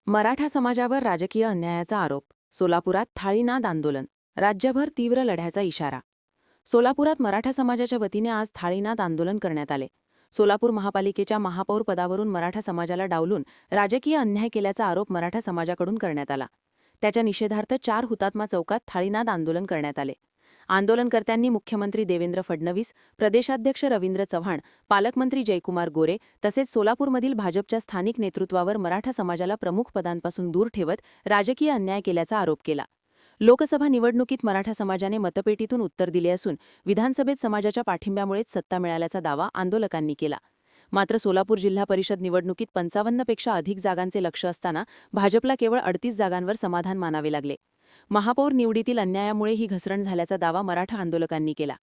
मराठा समाजावर राजकीय अन्यायाचा आरोप. सोलापुरात थाळीनाद आंदोलन. राज्यभर तीव्र लढ्याचा इशारा. सोलापुरात मराठा समाजाच्या वतीने आज थाळीनाद आंदोलन करण्यात आले. सोलापूर महापालिकेच्या महापौर पदावरून मराठा समाजाला डावलून राजकीय अन्याय केल्याचा आरोप मराठा समाजाकडून करण्यात आला. त्याच्या निषेधार्थ 4 हुतात्मा चौकात थाळीनाद आंदोलन करण्यात आले. आंदोलनकर्त्यांनी मुख्यमंत्री देवेंद्र फडणवीस, प्रदेशाध्यक्ष रवींद्र चव्हाण, पालकमंत्री जयकुमार गोरे तसेच सोलापूरमधील भाजपच्या स्थानिक नेतृत्वावर मराठा समाजाला प्रमुख पदांपासून दूर ठेवत राजकीय अन्याय केल्याचा आरोप केला. लोकसभा निवडणुकीत मराठा समाजाने मतपेटीतून उत्तर दिले असून विधानसभेत समाजाच्या पाठिंब्यामुळेच सत्ता मिळाल्याचा दावा आंदोलकांनी केला. मात्र सोलापूर जिल्हा परिषद निवडणुकीत 55 पेक्षा अधिक जागांचे लक्ष असताना भाजपला केवळ 38 जागांवर समाधान मानावे लागले. महापौर निवडीतील अन्यायामुळे ही घसरण झाल्याचा दावा मराठा आंदोलकांनी केला.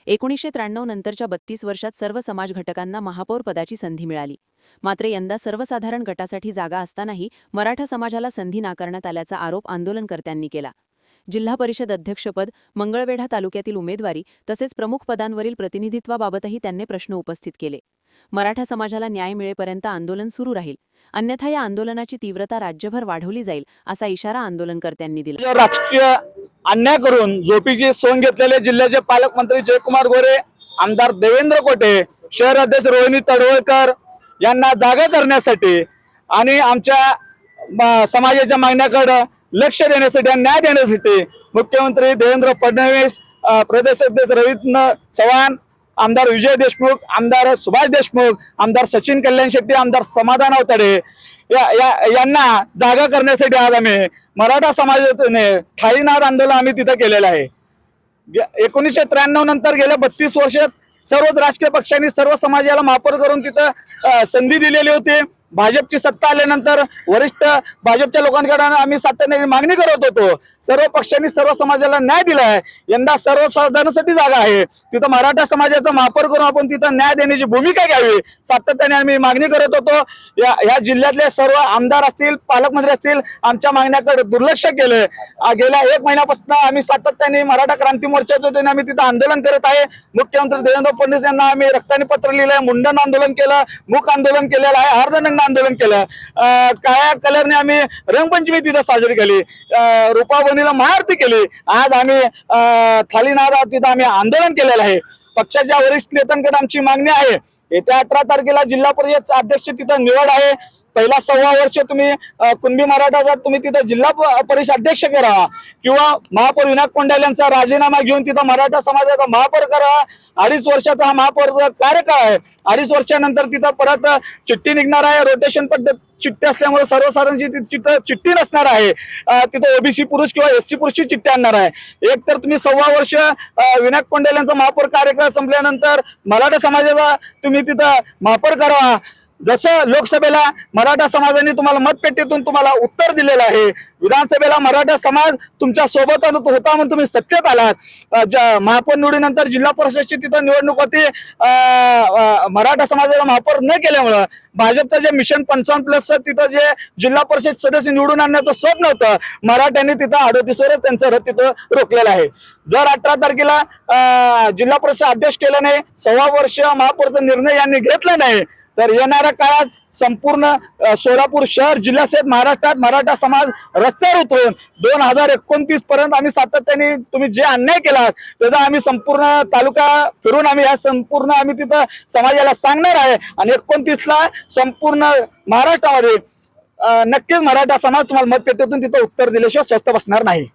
1993 नंतरच्या 32 वर्षात सर्व समाज घटकांना महापौर पदाची संधी मिळाली. मात्र यंदा सर्वसाधारण गटासाठी जागा असतानाही मराठा समाजाला संधी नाकारण्यात आल्याचा आरोप आंदोलनकर्त्यांनी केला. जिल्हा परिषद अध्यक्षपद, मंगळवेढा तालुक्यातील उमेदवारी तसेच प्रमुख पदांवरील प्रतिनिधित्वाबाबतही त्यांनी प्रश्न उपस्थित केले. मराठा समाजाला न्याय मिळेपर्यंत आंदोलन सुरू राहील, अन्यथा या आंदोलनाची तीव्रता राज्यभर वाढवली जाईल असा इशारा आंदोलनकर्त्यांनी दिला. राजकीय अन्याय करून झोपीची सोंग घेतलेले जिल्ह्याचे पालकमंत्री जयकुमार गोरे, आमदार देवेंद्र कोटे, शहर अध्यक्ष रोहिणी तडवळकर यांना जागा करण्यासाठी आणि आमच्या समाजाच्या मागण्याकडे लक्ष देण्यासाठी आणि न्याय देण्यासाठी मुख्यमंत्री देवेंद्र फडणवीस, प्रदेशाध्यक्ष रवींद्र चव्हाण, आमदार विजय देशमुख, आमदार सुभाष देशमुख, आमदार सचिन कल्याण शेट्टी, आमदार समाधान अवतडे यांना जागा करण्यासाठी आज आम्ही मराठा समाजाने थाळीनाद आंदोलन आम्ही तिथं केलेलं आहे. 1993 नंतर गेल्या 32 वर्षात सर्वच राजकीय पक्षांनी सर्व समाजाला महापौर करून तिथं संधी दिलेली होती. भाजपची सत्ता आल्यानंतर वरिष्ठ भाजपच्या लोकांकडे आम्ही सातत्याने मागणी करत होतो. सर्व पक्षांनी सर्व समाजाला न्याय दिलाय. यंदा सर्वसाधारणासाठी जागा आहे, तिथं मराठा समाजाचा महापौर करून आपण तिथं न्याय देण्याची भूमिका घ्यावी सातत्याने आम्ही मागणी करत होतो. या जिल्ह्यातले सर्व आमदार असतील, पालकमंत्री असतील, आमच्या मागण्याकडे दुर्लक्ष केलं. गेल्या 1 महिन्यापासून आम्ही सातत्याने मराठा क्रांती मोर्चाच्या वतीने आम्ही तिथं आंदोलन करत आहे. मुख्यमंत्री देवेंद्र फडणवीस यांना आम्ही रक्ताने पत्र लिहिलंय, मुंडन आंदोलन केलं, मूक आंदोलन केलेलं आहे, अर्धनग्न आंदोलन केलं. काळ्या कलरने आम्ही रंगपंचमी तिथं साजरी केली, रूपाबनीला महाआरती केली. आज आम्ही थालीनाद तिथं आम्ही आंदोलन केलेलं आहे. पक्षाच्या वरिष्ठ नेत्यांकडे आमची मागणी आहे, येत्या 18 तारखेला जिल्हा परिषद अध्यक्ष तिथं निवड आहे. पहिला 1.25 वर्ष तुम्ही कुणबी मराठा तुम्ही तिथं जिल्हा परिषद अध्यक्ष करा किंवा महापौर विनायक कोंडाल यांचा राजीनामा घेऊन तिथं मराठा समाजाचा महापौर करा. 2.5 वर्षाचा हा महापौरचा कार्यकाळ आहे. 2.5 वर्षानंतर तिथं परत चिठ्ठी निघणार आहे. रोटेशन पद्धत चिठ्ठी असल्यामुळे सर्वसाधारणची चिठ्ठी नसणार आहे. तिथं ओबीसी पुरुष किंवा एससी पुरुषची चिठ्ठी आणणार आहे. एक तर तुम्ही 1.25 वर्ष विनायक कोंडाल यांचा महापौर कार्यकाळ संपल्यानंतर मराठा समाजाचा तुम्ही तिथं महापौर करा. जसं लोकसभेला मराठा समाजाने तुम्हाला मतपेटीतून तुम्हाला उत्तर दिलेलं आहे, विधानसभेला मराठा समाज तुमच्या सोबत होता म्हणून तुम्ही सत्तेत आलात. महापौर निवडीनंतर जिल्हा परिषदची तिथं निवडणूक होती. मराठा समाजाला महापौर न केल्यामुळं भाजपचं जे मिशन 55+ तिथं जे जिल्हा परिषद सदस्य निवडून आणण्याचं स्वप्न होतं, मराठ्यांनी तिथं 38 वर्ष त्यांचं रथ तिथं रोखलेलं आहे. जर 18 तारखेला जिल्हा परिषद अध्यक्ष केलं नाही, 1.25 वर्ष महापौरचा निर्णय यांनी घेतला नाही, तर येणाऱ्या काळात संपूर्ण सोलापूर शहर जिल्ह्यासहित महाराष्ट्रात मराठा समाज रस्त्यावर उतरून 2029 पर्यंत आम्ही सातत्याने तुम्ही जे अन्याय केला त्याचा आम्ही संपूर्ण तालुका फिरून आम्ही आम्ही तिथं समाजाला सांगणार आहे. आणि 29ला संपूर्ण महाराष्ट्रामध्ये नक्कीच मराठा समाज तुम्हाला मतपेटीतून तिथं उत्तर दिल्याशिवाय स्वस्थ बसणार नाही.